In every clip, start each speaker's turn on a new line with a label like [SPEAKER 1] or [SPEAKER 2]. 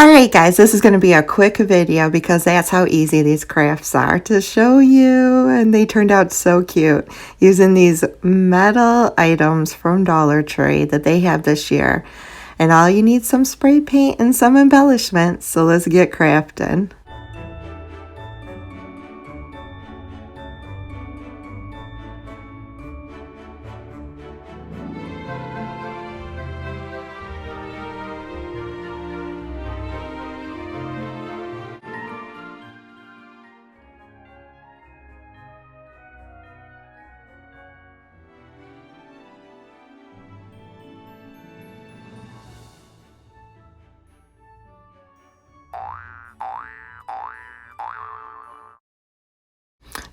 [SPEAKER 1] Alright guys, this is going to be a quick video because that's how easy these crafts are to show you, and they turned out so cute using these metal items from Dollar Tree that they have this year. And all you need is some spray paint and some embellishments, so let's get crafting.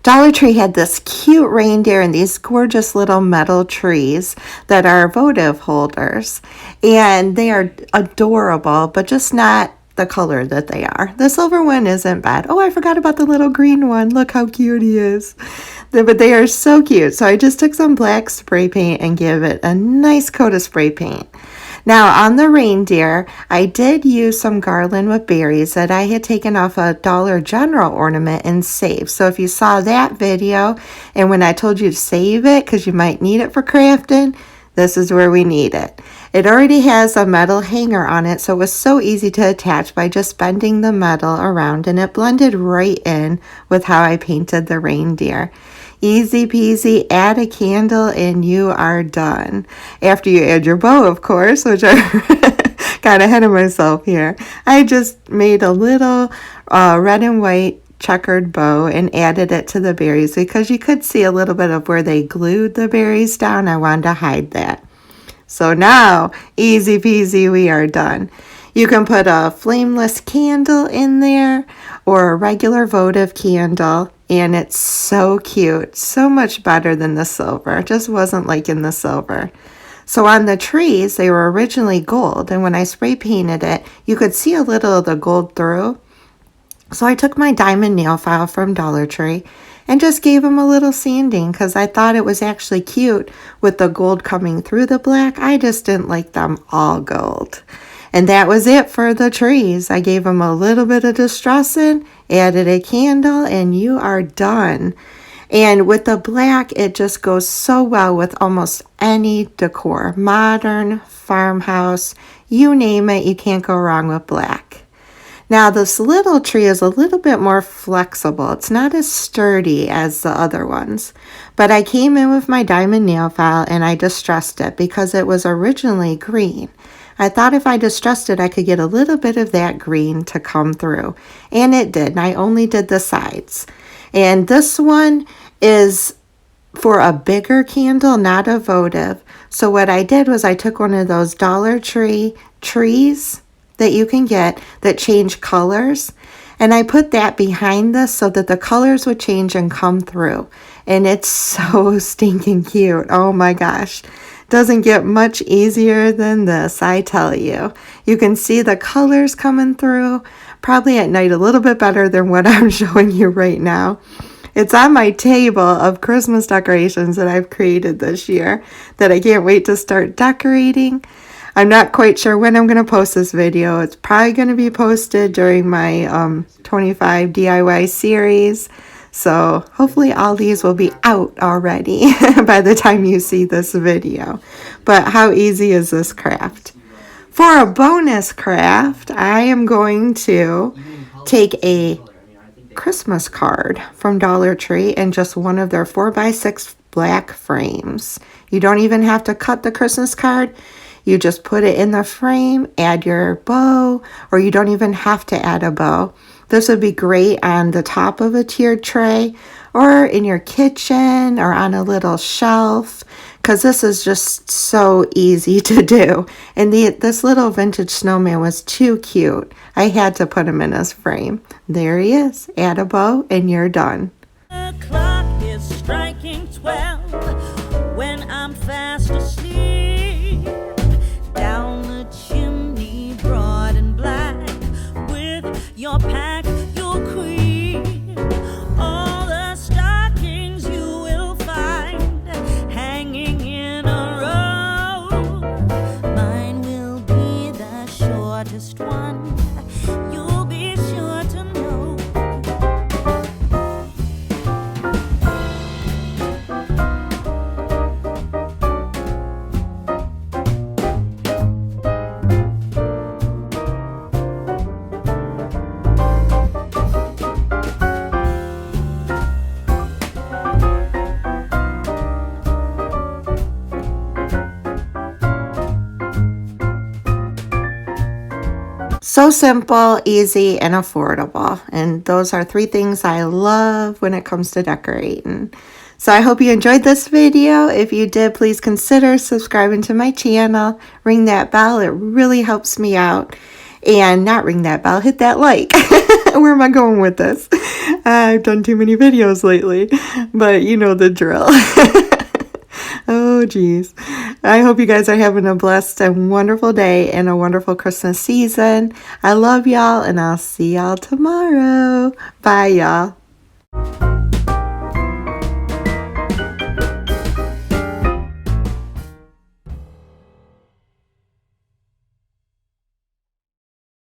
[SPEAKER 1] Dollar Tree had this cute reindeer and these gorgeous little metal trees that are votive holders. And they are adorable, but just not the color that they are. The silver one isn't bad. Oh, I forgot about the little green one. Look how cute he is. But they are so cute. So I just took some black spray paint and gave it a nice coat of spray paint. Now on the reindeer, I did use some garland with berries that I had taken off a Dollar General ornament and saved. So if you saw that video and when I told you to save it because you might need it for crafting, this is where we need it. It already has a metal hanger on it, so it was so easy to attach by just bending the metal around, and it blended right in with how I painted the reindeer. Easy peasy, add a candle and you are done. After you add your bow, of course, which I got ahead of myself here. I just made a little red and white checkered bow and added it to the berries because you could see a little bit of where they glued the berries down. I wanted to hide that. So now, easy peasy, we are done. You can put a flameless candle in there or a regular votive candle, and it's so cute, so much better than the silver. It just wasn't like in the silver. So on the trees, they were originally gold, and when I spray painted it, you could see a little of the gold through. So I took my diamond nail file from Dollar Tree and just gave them a little sanding because I thought it was actually cute with the gold coming through the black. I just didn't like them all gold. And that was it for the trees. I gave them a little bit of distressing, added a candle, and you are done. And with the black, it just goes so well with almost any decor. Modern, farmhouse, you name it, you can't go wrong with black. Now this little tree is a little bit more flexible. It's not as sturdy as the other ones. But I came in with my diamond nail file and I distressed it because it was originally green. I thought if I distressed it, I could get a little bit of that green to come through. And it did. And I only did the sides. And this one is for a bigger candle, not a votive. So what I did was I took one of those Dollar Tree trees that you can get that change colors. And I put that behind this so that the colors would change and come through. And it's so stinking cute. Oh my gosh. Doesn't get much easier than this, I tell you. You can see the colors coming through, probably at night a little bit better than what I'm showing you right now. It's on my table of Christmas decorations that I've created this year that I can't wait to start decorating. I'm not quite sure when I'm going to post this video. It's probably going to be posted during my 25 DIY series. So hopefully all these will be out already by the time you see this video. But how easy is this craft? For a bonus craft, I am going to take a Christmas card from Dollar Tree and just one of their 4x6 black frames. You don't even have to cut the Christmas card. You just put it in the frame, add your bow, or you don't even have to add a bow. This would be great on the top of a tiered tray or in your kitchen or on a little shelf because this is just so easy to do. And this little vintage snowman was too cute. I had to put him in his frame. There he is. Add a bow and you're done.
[SPEAKER 2] The clock is striking 12 when I'm fast asleep. Down the chimney, broad and black, with your pack, your queen. All the stockings you will find hanging in a row. Mine will be the shortest best one. You'll be sure to know.
[SPEAKER 1] So simple, easy, and affordable. And those are 3 things I love when it comes to decorating. So I hope you enjoyed this video. If you did, please consider subscribing to my channel. Ring that bell. It really helps me out. And not ring that bell, hit that like. Where am I going with this? I've done too many videos lately, but you know the drill. Oh, geez. I hope you guys are having a blessed and wonderful day and a wonderful Christmas season. I love y'all, and I'll see y'all tomorrow. Bye, y'all.